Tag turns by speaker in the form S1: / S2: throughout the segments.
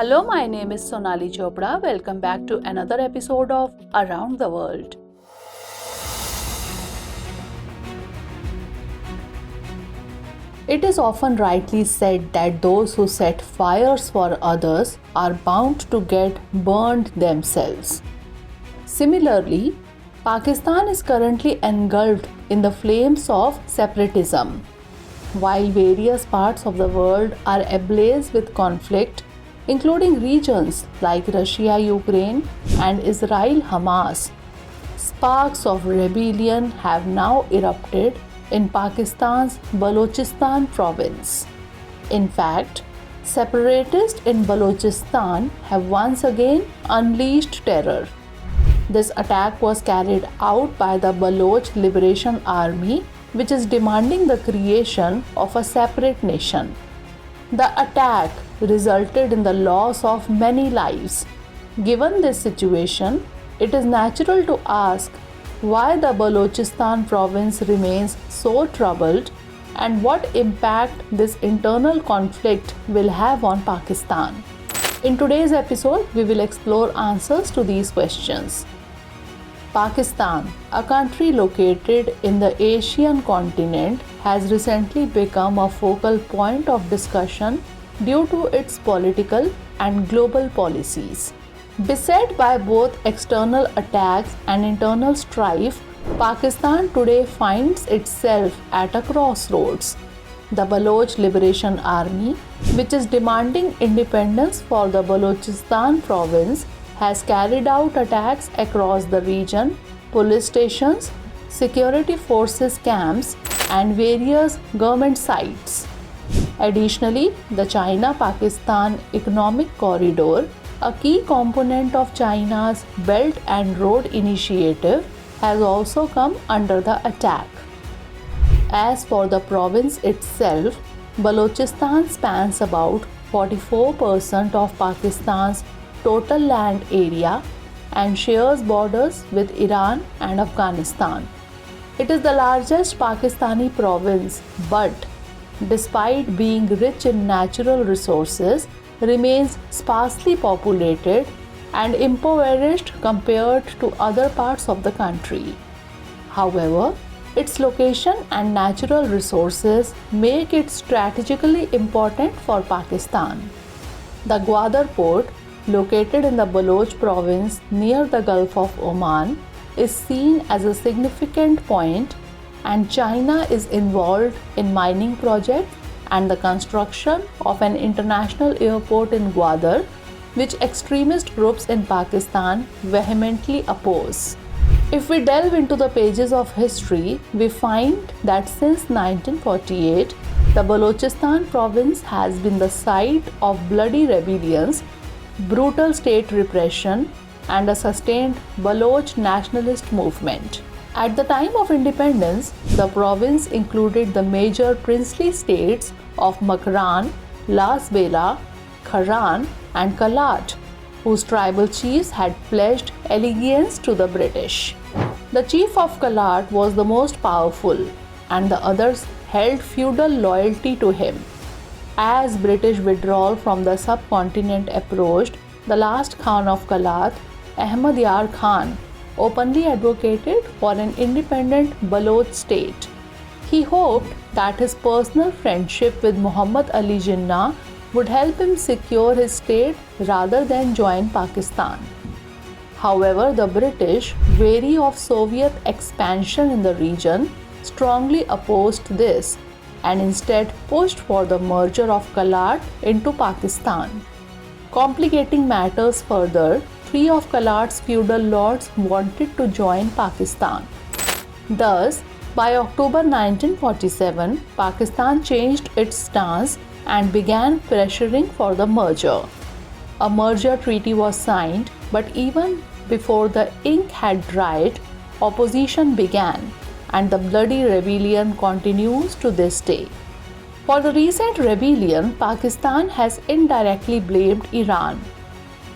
S1: Hello, my name is Sonali Chopra. Welcome back to another episode of Around the World. It is often rightly said that those who set fires for others are bound to get burned themselves. Similarly, Pakistan is currently engulfed in the flames of separatism. While various parts of the world are ablaze with conflict, including regions like Russia, Ukraine, and Israel, Hamas, sparks of rebellion have now erupted in Pakistan's Balochistan province. In fact, separatists in Balochistan have once again unleashed terror. This attack was carried out by the Baloch Liberation Army, which is demanding the creation of a separate nation. The attack resulted in the loss of many lives. Given this situation, it is natural to ask why the Balochistan province remains so troubled and what impact this internal conflict will have on Pakistan. In today's episode, we will explore answers to these questions. Pakistan, a country located in the Asian continent, has recently become a focal point of discussion due to its political and global policies. Beset by both external attacks and internal strife, Pakistan today finds itself at a crossroads. The Baloch Liberation Army, which is demanding independence for the Balochistan province, has carried out attacks across the region, police stations, security forces camps, and various government sites. Additionally, the China-Pakistan Economic Corridor, a key component of China's Belt and Road Initiative, has also come under the attack. As for the province itself, Balochistan spans about 44% of Pakistan's total land area and shares borders with Iran and Afghanistan. It is the largest Pakistani province, but despite being rich in natural resources, remains sparsely populated and impoverished compared to other parts of the country. However, its location and natural resources make it strategically important for Pakistan. The Gwadar port, located in the Baloch province near the Gulf of Oman, is seen as a significant point, and China is involved in mining projects and the construction of an international airport in Gwadar, which extremist groups in Pakistan vehemently oppose. If we delve into the pages of history, we find that since 1948, the Balochistan province has been the site of bloody rebellions, brutal state repression, and a sustained Baloch nationalist movement. At the time of independence, the province included the major princely states of Makran, Lasbela, Kharan, and Kalat, whose tribal chiefs had pledged allegiance to the British. The chief of Kalat was the most powerful, and the others held feudal loyalty to him. As British withdrawal from the subcontinent approached, the last Khan of Kalat, 𝐸𝐻𝐿 Khan, openly advocated for an independent Baloch state. He hoped that his personal friendship with Muhammad Ali Jinnah would help him secure his state rather than join Pakistan. However, the British, wary of Soviet expansion in the region, strongly opposed this and instead pushed for the merger of Kalat into Pakistan. Complicating matters further, 3 of Kalat's feudal lords wanted to join Pakistan. Thus, by October 1947, Pakistan changed its stance and began pressuring for the merger. A merger treaty was signed, but even before the ink had dried, opposition began, and the bloody rebellion continues to this day. For the recent rebellion, Pakistan has indirectly blamed Iran,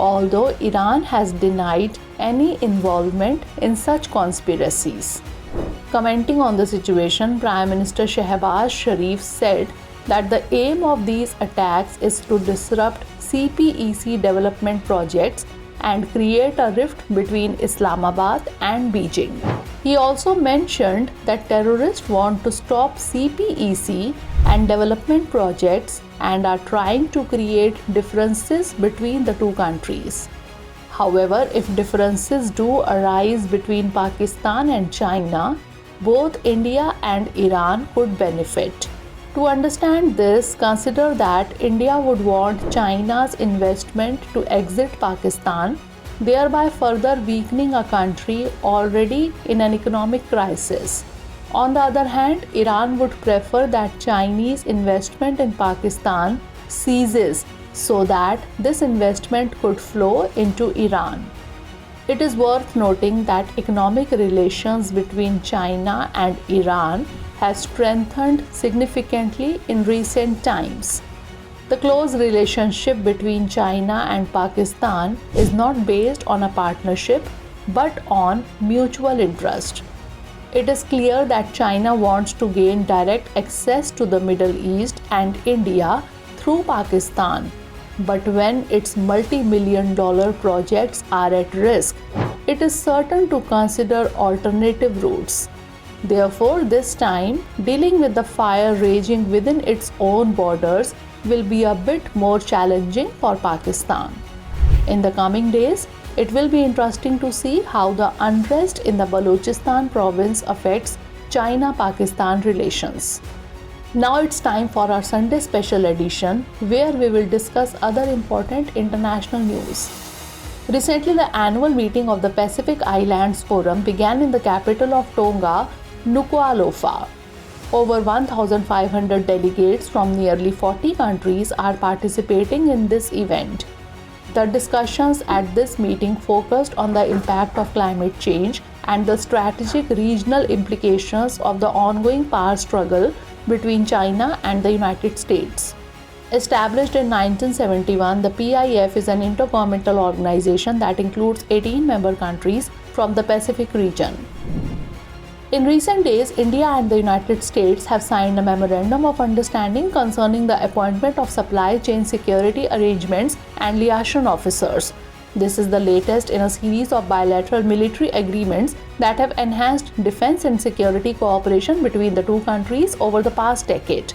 S1: although Iran has denied any involvement in such conspiracies. Commenting on the situation, Prime Minister Shehbaz Sharif said that the aim of these attacks is to disrupt CPEC development projects and create a rift between Islamabad and Beijing. He also mentioned that terrorists want to stop CPEC and development projects and are trying to create differences between the two countries. However, if differences do arise between Pakistan and China, both India and Iran could benefit. To understand this, consider that India would want China's investment to exit Pakistan, thereby further weakening a country already in an economic crisis. On the other hand, Iran would prefer that Chinese investment in Pakistan ceases so that this investment could flow into Iran. It is worth noting that economic relations between China and Iran has strengthened significantly in recent times. The close relationship between China and Pakistan is not based on a partnership but on mutual interest. It is clear that China wants to gain direct access to the Middle East and India through Pakistan. But when its multi-million-dollar projects are at risk, it is certain to consider alternative routes. Therefore, this time, dealing with the fire raging within its own borders will be a bit more challenging for Pakistan. In the coming days, it will be interesting to see how the unrest in the Balochistan province affects China-Pakistan relations. Now it's time for our Sunday special edition, where we will discuss other important international news. Recently, the annual meeting of the Pacific Islands Forum began in the capital of Tonga, Nuku'alofa. Over 1,500 delegates from nearly 40 countries are participating in this event. The discussions at this meeting focused on the impact of climate change and the strategic regional implications of the ongoing power struggle between China and the United States. Established in 1971, the PIF is an intergovernmental organization that includes 18 member countries from the Pacific region. In recent days, India and the United States have signed a memorandum of understanding concerning the appointment of supply chain security arrangements and liaison officers. This is the latest in a series of bilateral military agreements that have enhanced defense and security cooperation between the two countries over the past decade.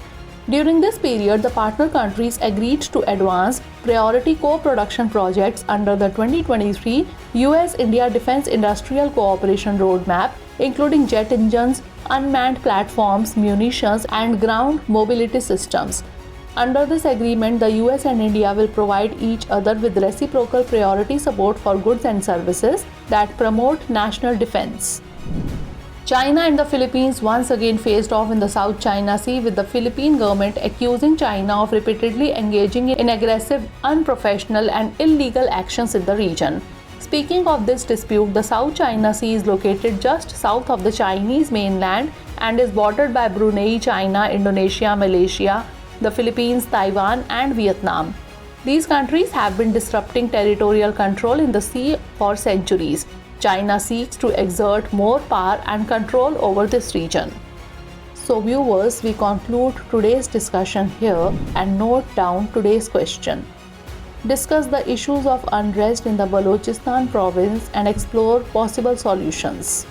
S1: During this period, the partner countries agreed to advance priority co-production projects under the 2023 US-India Defense Industrial Cooperation Roadmap, including jet engines, unmanned platforms, munitions, and ground mobility systems. Under this agreement, the US and India will provide each other with reciprocal priority support for goods and services that promote national defense. China and the Philippines once again faced off in the South China Sea, with the Philippine government accusing China of repeatedly engaging in aggressive, unprofessional, and illegal actions in the region. Speaking of this dispute, the South China Sea is located just south of the Chinese mainland and is bordered by Brunei, China, Indonesia, Malaysia, the Philippines, Taiwan, and Vietnam. These countries have been disrupting territorial control in the sea for centuries. China seeks to exert more power and control over this region. So viewers, we conclude today's discussion here and note down today's question. Discuss the issues of unrest in the Balochistan province and explore possible solutions.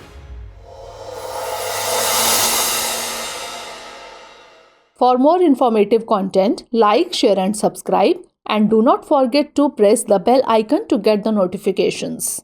S1: For more informative content, like, share and subscribe, and do not forget to press the bell icon to get the notifications.